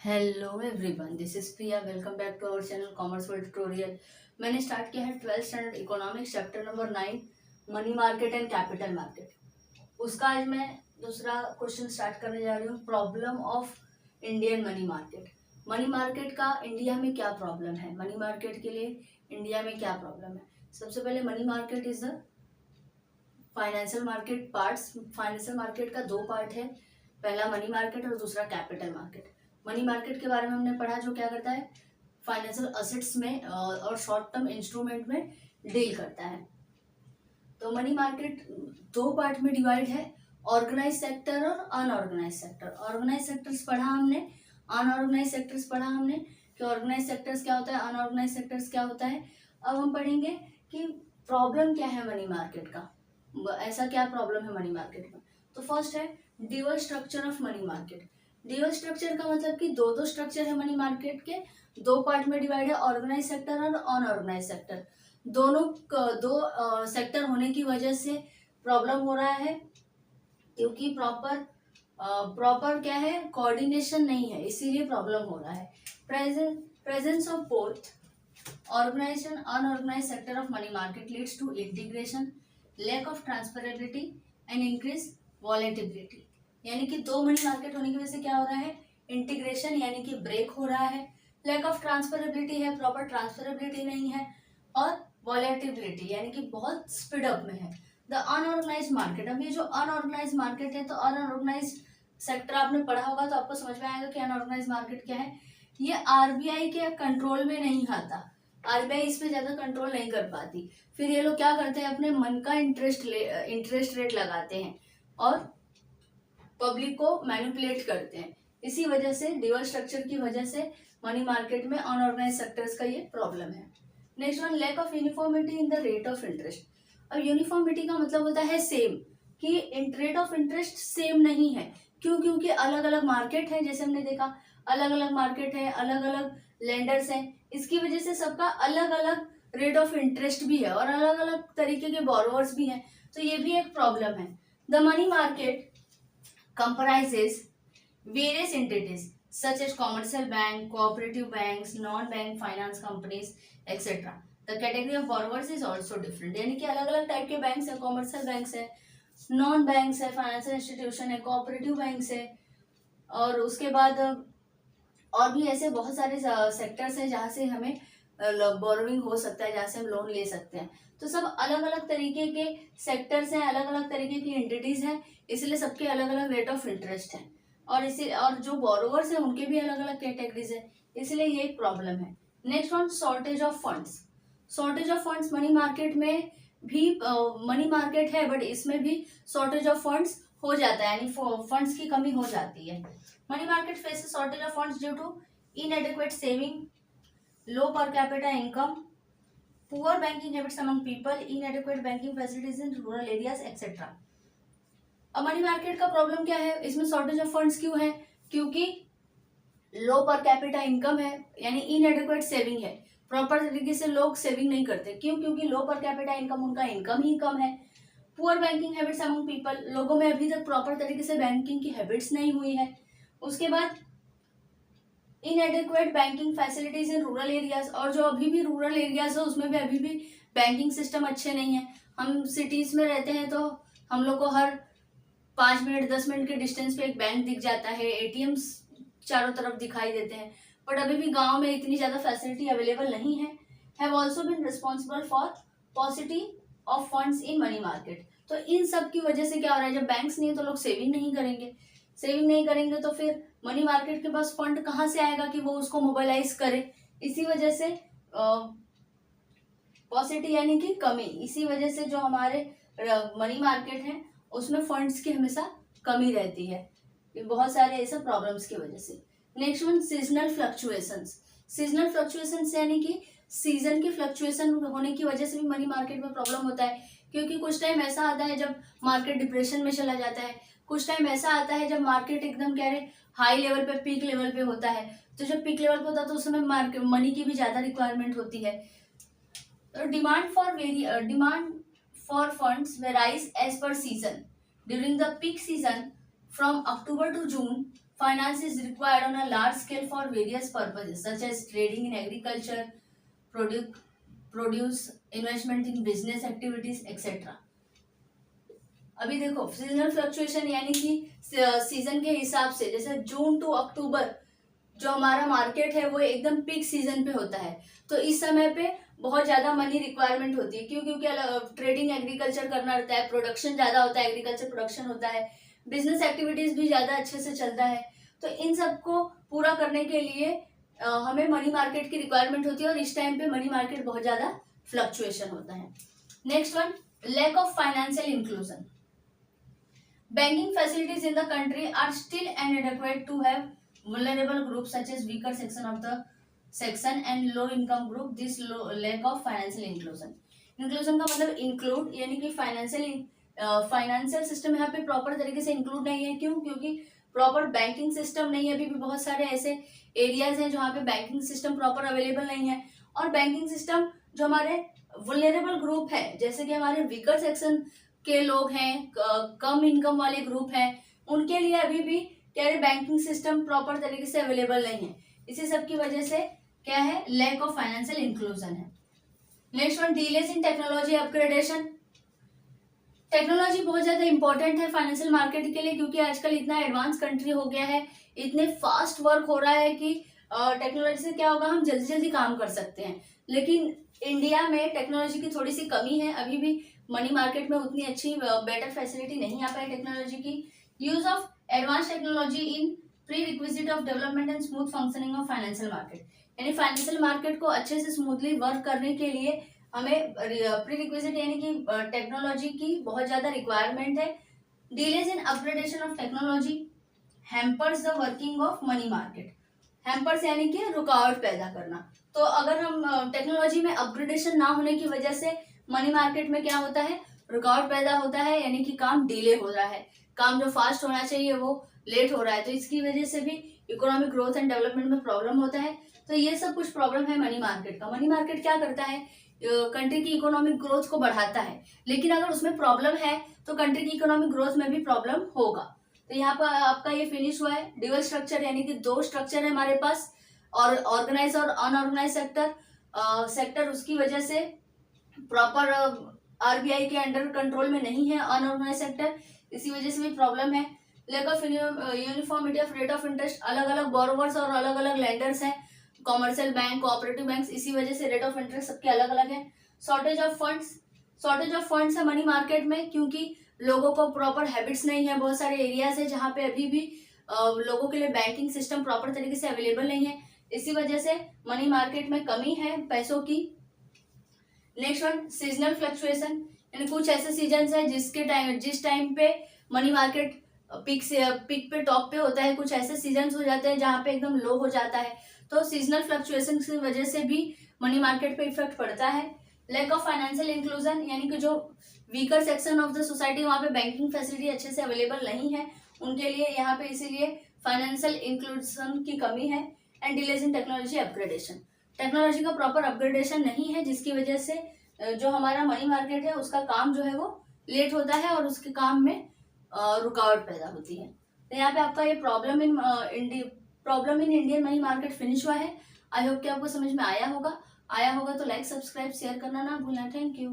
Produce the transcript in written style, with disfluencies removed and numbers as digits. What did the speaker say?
Hello everyone, this is Priya. Welcome back to our channel commerce world tutorial. मैंने start किया है 12th standard economics chapter number 9, money market and capital market. उसका आज मैं दूसरा question start करने जा रही हूँ, problem of Indian money market. Money market का इंडिया में क्या प्रॉब्लम है, मनी मार्केट के लिए इंडिया में क्या प्रॉब्लम है। सबसे पहले money market is the financial market parts. Financial market का दो पार्ट है, पहला मनी मार्केट और दूसरा कैपिटल मार्केट। मनी मार्केट के बारे में हमने पढ़ा, जो क्या करता है, फाइनेंशियल असेट्स में और शॉर्ट टर्म इंस्ट्रूमेंट में डील करता है। तो मनी मार्केट दो पार्ट में डिवाइड है, ऑर्गेनाइज सेक्टर और अनऑर्गेनाइज सेक्टर। ऑर्गेनाइज सेक्टर्स पढ़ा हमने, अनऑर्गेनाइज सेक्टर्स पढ़ा हमने कि ऑर्गेनाइज सेक्टर्स क्या होता है, अनऑर्गेनाइज सेक्टर्स क्या होता है। अब हम पढ़ेंगे कि प्रॉब्लम क्या है मनी मार्केट का, ऐसा क्या प्रॉब्लम है मनी मार्केट में। तो फर्स्ट है dual structure of money market. Dual structure का मतलब कि दो दो स्ट्रक्चर है मनी मार्केट के, दो पार्ट में डिवाइड है, ऑर्गेनाइज सेक्टर और अनऑर्गेनाइज सेक्टर। दोनों दो सेक्टर होने की वजह से प्रॉब्लम हो रहा है, क्योंकि प्रॉपर क्या है, कोऑर्डिनेशन नहीं है, इसीलिए प्रॉब्लम हो रहा है। Presence of both organized and unorganized sector of money market leads to integration, lack of transferability and increased volatility। यानी कि दो मनी मार्केट होने की वजह से क्या हो रहा है, इंटीग्रेशन यानी कि ब्रेक हो रहा है, लैक ऑफ ट्रांसफरेबिलिटी है, प्रॉपर ट्रांसफरेबिलिटी नहीं है, और वॉलेटिलिटी यानी कि बहुत स्पीड अप में है। द अनऑर्गेनाइज मार्केट, अब ये जो अनऑर्गेनाइज मार्केट है, तो अनऑर्गेनाइज सेक्टर आपने पढ़ा होगा तो आपको समझ में आएगा कि अनऑर्गेनाइज मार्केट क्या है। ये आरबीआई के कंट्रोल में नहीं आता, आरबीआई इस पे ज्यादा कंट्रोल नहीं कर पाती। फिर ये लोग क्या करते हैं, अपने मन का इंटरेस्ट रेट लगाते हैं और पब्लिक को मैनिपुलेट करते हैं। इसी वजह से ड्यूअल स्ट्रक्चर की वजह से मनी मार्केट में अनऑर्गेनाइज सेक्टर्स का ये प्रॉब्लम है। Next one, lack of uniformity in the rate of interest. अब यूनिफॉर्मिटी का मतलब होता है सेम, कि रेट ऑफ इंटरेस्ट सेम नहीं है। क्यों? क्योंकि अलग अलग मार्केट है, जैसे हमने देखा अलग अलग मार्केट है, अलग अलग लेंडर्स हैं, इसकी वजह से सबका अलग अलग रेट ऑफ इंटरेस्ट भी है और अलग अलग तरीके के बोरोवर्स भी हैं। तो ये भी एक प्रॉब्लम है। The money market comprises various entities such as commercial bank, cooperative banks, non-bank finance companies, etc. The category of borrowers is also different। यानी कि अलग अलग टाइप के बैंक्स है, कॉमर्शियल बैंक्स है, नॉन बैंक्स है, फाइनेंशियल इंस्टीट्यूशन है, cooperative banks है, और उसके बाद और भी ऐसे बहुत सारे सेक्टर्स हैं जहाँ से हमें बोरोविंग हो सकता है, जहाँ से हम लोन ले सकते हैं। तो सब अलग अलग तरीके के सेक्टर्स हैं, अलग अलग तरीके की एंटिटीज हैं, इसलिए सबके अलग अलग रेट ऑफ इंटरेस्ट है, और जो बोरोवर्स हैं उनके भी अलग अलग कैटेगरीज है, इसलिए ये एक प्रॉब्लम है। Next one, shortage of funds. Shortage of funds money market में भी, मनी मार्केट है बट इसमें भी शॉर्टेज ऑफ फंड्स हो जाता है, यानी फंड्स की कमी हो जाती है। Money market faces shortage of funds due to inadequate saving, low per capita income, poor banking habits among people, inadequate banking facilities in rural areas, etc. अब मनी मार्केट का प्रॉब्लम क्या है, इसमें शॉर्टेज ऑफ फंड्स क्यों है? क्योंकि लो per capita income है, यानी इनएडिक्वेट सेविंग है, प्रॉपर तरीके से लोग सेविंग नहीं करते। क्यों? क्योंकि लो पर कैपिटा इनकम, उनका इनकम ही कम है। Poor banking habits among people, लोगों में अभी तक प्रॉपर तरीके से बैंकिंग की हैबिट्स नहीं हुई है। उसके बाद इनएडिक्वेट banking facilities in rural areas, और जो अभी भी रूरल एरियाज है उसमें भी अभी भी बैंकिंग सिस्टम अच्छे नहीं है। हम सिटीज में रहते हैं तो हम लोग को हर 5 मिनट 10 मिनट के डिस्टेंस पे एक बैंक दिख जाता है, एटीएम्स चारों तरफ दिखाई देते हैं, बट अभी भी गांव में इतनी ज्यादा फैसिलिटी अवेलेबल नहीं है। Have also been responsible for पॉसिटी of funds in money market. तो इन सब की वजह से क्या हो रहा है, जब बैंक्स नहीं है तो लोग सेविंग नहीं करेंगे, सेविंग नहीं करेंगे तो फिर मनी मार्केट के पास फंड कहाँ से आएगा कि वो उसको मोबाइलाइज करे। इसी वजह से पॉसिटी यानी कि कमी, इसी वजह से जो हमारे मनी मार्केट है उसमें फंड्स की हमेशा कमी रहती है, बहुत सारे ऐसे प्रॉब्लम्स की वजह से। Next one, seasonal fluctuations. Seasonal fluctuations यानी कि सीजन की फ्लक्चुएशन होने की वजह से भी मनी मार्केट में प्रॉब्लम होता है, क्योंकि कुछ टाइम ऐसा आता है जब मार्केट डिप्रेशन में चला जाता है, कुछ टाइम ऐसा आता है जब मार्केट एकदम कह रहे हाई लेवल पे, पीक लेवल पे होता है। तो जब पीक लेवल पे होता है तो उस समय मार्केट मनी की भी ज्यादा रिक्वायरमेंट होती है। तो demand for funds varies as per season. During the peak season from October to June finance is required on a large scale for various purposes such as trading in agriculture, produce, investment in business activities etcetera. अभी देखो seasonal fluctuation यानी कि season के हिसाब से, जैसे जून to अक्टूबर जो हमारा मार्केट है वो एकदम पीक सीजन पे होता है, तो इस समय पे बहुत ज्यादा मनी रिक्वायरमेंट होती है। क्यों? क्योंकि ट्रेडिंग एग्रीकल्चर करना रहता है, प्रोडक्शन ज्यादा होता है, एग्रीकल्चर प्रोडक्शन होता है, बिजनेस एक्टिविटीज भी ज्यादा अच्छे से चलता है। तो इन सबको पूरा करने के लिए हमें मनी मार्केट की रिक्वायरमेंट होती है, और इस टाइम पे मनी मार्केट बहुत ज्यादा फ्लक्चुएशन होता है। Next one, lack of financial inclusion. Banking facilities in the country are still inadequate to have vulnerable groups such as weaker section and low income group. This lack of financial inclusion. Inclusion का मतलब include यानी कि financial system यहाँ पे proper तरीके से include नहीं है। क्यों? क्योंकि प्रॉपर बैंकिंग सिस्टम नहीं है। अभी भी बहुत सारे ऐसे एरियाज हैं जहाँ पे बैंकिंग सिस्टम प्रॉपर अवेलेबल नहीं है, और बैंकिंग सिस्टम जो हमारे वुलनरेबल ग्रुप है, जैसे कि हमारे वीकर सेक्शन के लोग हैं, कम इनकम वाले ग्रुप हैं, उनके लिए अभी भी क्या है, बैंकिंग सिस्टम प्रॉपर तरीके से अवेलेबल नहीं है। इसी सब की वजह से क्या है, लैक ऑफ फाइनेंशियल इंक्लूजन है। Next one, delays in technology upgradation. Technology बहुत ज्यादा इंपॉर्टेंट है फाइनेंशियल मार्केट के लिए, क्योंकि आजकल इतना एडवांस कंट्री हो गया है, इतने फास्ट वर्क हो रहा है कि टेक्नोलॉजी से क्या होगा, हम जल्दी जल्दी काम कर सकते हैं। लेकिन इंडिया में टेक्नोलॉजी की थोड़ी सी कमी है, अभी भी मनी मार्केट में उतनी अच्छी बेटर फैसिलिटी नहीं आ पाई टेक्नोलॉजी की। Use of advance technology in pre requisite of development and smooth functioning of financial market. यानी फाइनेंशियल मार्केट को अच्छे से स्मूथली वर्क करने के लिए हमें प्री रिक्विजिट यानी कि टेक्नोलॉजी की बहुत ज्यादा रिक्वायरमेंट है। Delays in upgradation of technology hampers the working of money market. Hampers यानी कि रुकावट पैदा करना। तो अगर हम टेक्नोलॉजी में अपग्रेडेशन ना होने की वजह से मनी मार्केट में क्या होता है, रुकावट पैदा होता है, यानी कि काम डिले हो रहा है, काम जो फास्ट होना चाहिए वो लेट हो रहा है। तो इसकी वजह से भी इकोनॉमिक ग्रोथ एंड डेवलपमेंट में प्रॉब्लम होता है। तो ये सब कुछ प्रॉब्लम है मनी मार्केट का। मनी मार्केट क्या करता है, कंट्री की इकोनॉमिक ग्रोथ को बढ़ाता है, लेकिन अगर उसमें प्रॉब्लम है तो कंट्री की इकोनॉमिक ग्रोथ में भी प्रॉब्लम होगा। तो यहाँ पर आपका ये फिनिश हुआ है ड्यूअल स्ट्रक्चर, यानी कि दो स्ट्रक्चर है हमारे पास, और ऑर्गेनाइज और अनऑर्गेनाइज सेक्टर उसकी वजह से प्रॉपर आरबीआई के अंडर कंट्रोल में नहीं है अनऑर्गेनाइज सेक्टर, इसी वजह से भी प्रॉब्लम है। Lack of uniformity of rate of interest, अलग अलग बोरोवर्स और अलग अलग लेंडर्स हैं, कॉमर्शियल बैंक, कोऑपरेटिव बैंक्स, इसी वजह से रेट ऑफ इंटरेस्ट सबके अलग अलग है। शॉर्टेज ऑफ फंड्स है मनी मार्केट में, क्योंकि लोगों को प्रॉपर हैबिट्स नहीं है। बहुत सारे एरियाज है जहाँ पे अभी भी लोगों के लिए बैंकिंग सिस्टम प्रॉपर तरीके से अवेलेबल नहीं है, इसी वजह से मनी मार्केट में कमी है पैसों की। नेक्स्ट वन, सीजनल फ्लक्चुएशन, यानी कुछ ऐसे सीजन है जिस टाइम पे मनी मार्केट पीक पे टॉप पे होता है, कुछ ऐसे सीजन हो जाते हैं जहाँ पे एकदम लो हो जाता है। तो सीजनल फ्लक्चुएशन की वजह से भी मनी मार्केट पे इफेक्ट पड़ता है। लैक ऑफ फाइनेंशियल इंक्लूजन, यानी कि जो weaker section of the society, वहाँ पे बैंकिंग फैसिलिटी अच्छे से अवेलेबल नहीं है उनके लिए, यहाँ पे इसीलिए फाइनेंशियल इंक्लूजन की कमी है। And delays in technology upgradation, technology का प्रॉपर अपग्रेडेशन नहीं है, जिसकी वजह से जो हमारा मनी मार्केट है उसका काम जो है वो लेट होता है और उसके काम में रुकावट पैदा होती है। तो यहाँ पे आपका ये problem in Indian money market finish हुआ है। आई होप कि आपको समझ में आया होगा तो लाइक, सब्सक्राइब, शेयर करना ना भूलना। Thank you.